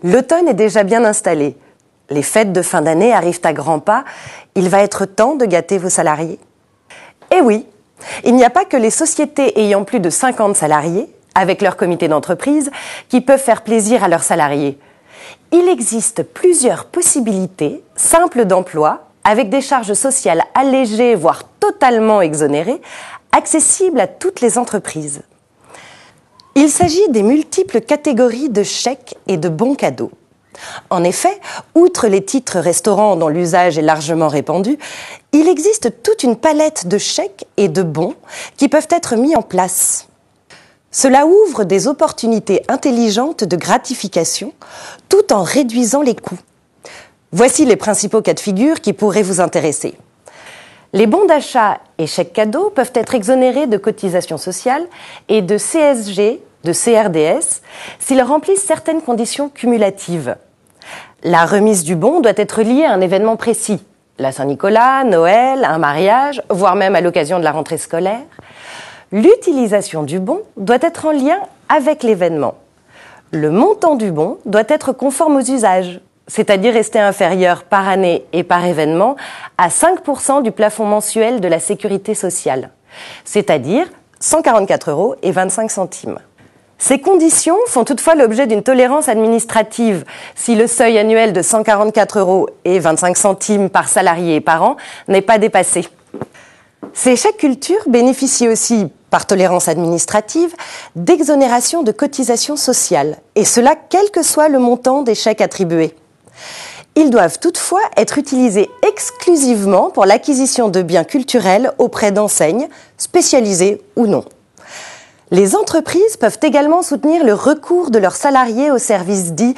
L'automne est déjà bien installé. Les fêtes de fin d'année arrivent à grands pas. Il va être temps de gâter vos salariés. Eh oui, il n'y a pas que les sociétés ayant plus de 50 salariés, avec leur comité d'entreprise, qui peuvent faire plaisir à leurs salariés. Il existe plusieurs possibilités simples d'emploi, avec des charges sociales allégées, voire totalement exonérées, accessibles à toutes les entreprises. Il s'agit des multiples catégories de chèques et de bons cadeaux. En effet, outre les titres restaurants dont l'usage est largement répandu, il existe toute une palette de chèques et de bons qui peuvent être mis en place. Cela ouvre des opportunités intelligentes de gratification tout en réduisant les coûts. Voici les principaux cas de figure qui pourraient vous intéresser. Les bons d'achat et chèques cadeaux peuvent être exonérés de cotisations sociales et de CSG, de CRDS, s'ils remplissent certaines conditions cumulatives. La remise du bon doit être liée à un événement précis, la Saint-Nicolas, Noël, un mariage, voire même à l'occasion de la rentrée scolaire. L'utilisation du bon doit être en lien avec l'événement. Le montant du bon doit être conforme aux usages, c'est-à-dire rester inférieur par année et par événement à 5% du plafond mensuel de la sécurité sociale, c'est-à-dire 144,25 €. Ces conditions font toutefois l'objet d'une tolérance administrative si le seuil annuel de 144,25 € par salarié et par an n'est pas dépassé. Ces chèques culture bénéficient aussi, par tolérance administrative, d'exonération de cotisations sociales, et cela quel que soit le montant des chèques attribués. Ils doivent toutefois être utilisés exclusivement pour l'acquisition de biens culturels auprès d'enseignes, spécialisées ou non. Les entreprises peuvent également soutenir le recours de leurs salariés aux services dits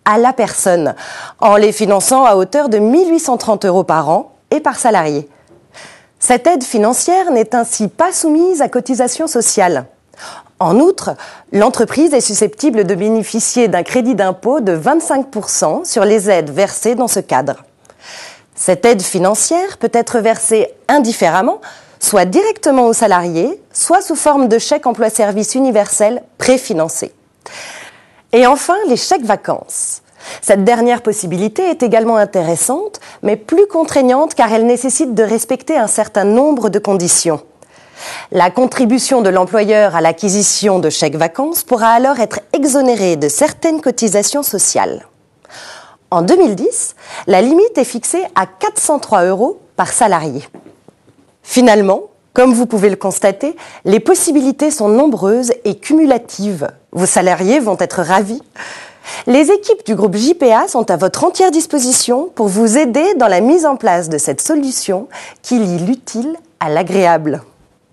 à la personne, en les finançant à hauteur de 1 830 € par an et par salarié. Cette aide financière n'est ainsi pas soumise à cotisation sociale. En outre, l'entreprise est susceptible de bénéficier d'un crédit d'impôt de 25% sur les aides versées dans ce cadre. Cette aide financière peut être versée indifféremment, soit directement aux salariés, soit sous forme de chèque emploi-service universel préfinancé. Et enfin, les chèques vacances. Cette dernière possibilité est également intéressante, mais plus contraignante car elle nécessite de respecter un certain nombre de conditions. La contribution de l'employeur à l'acquisition de chèques vacances pourra alors être exonérée de certaines cotisations sociales. En 2010, la limite est fixée à 403 € par salarié. Finalement, comme vous pouvez le constater, les possibilités sont nombreuses et cumulatives. Vos salariés vont être ravis. Les équipes du groupe JPA sont à votre entière disposition pour vous aider dans la mise en place de cette solution qui lie l'utile à l'agréable.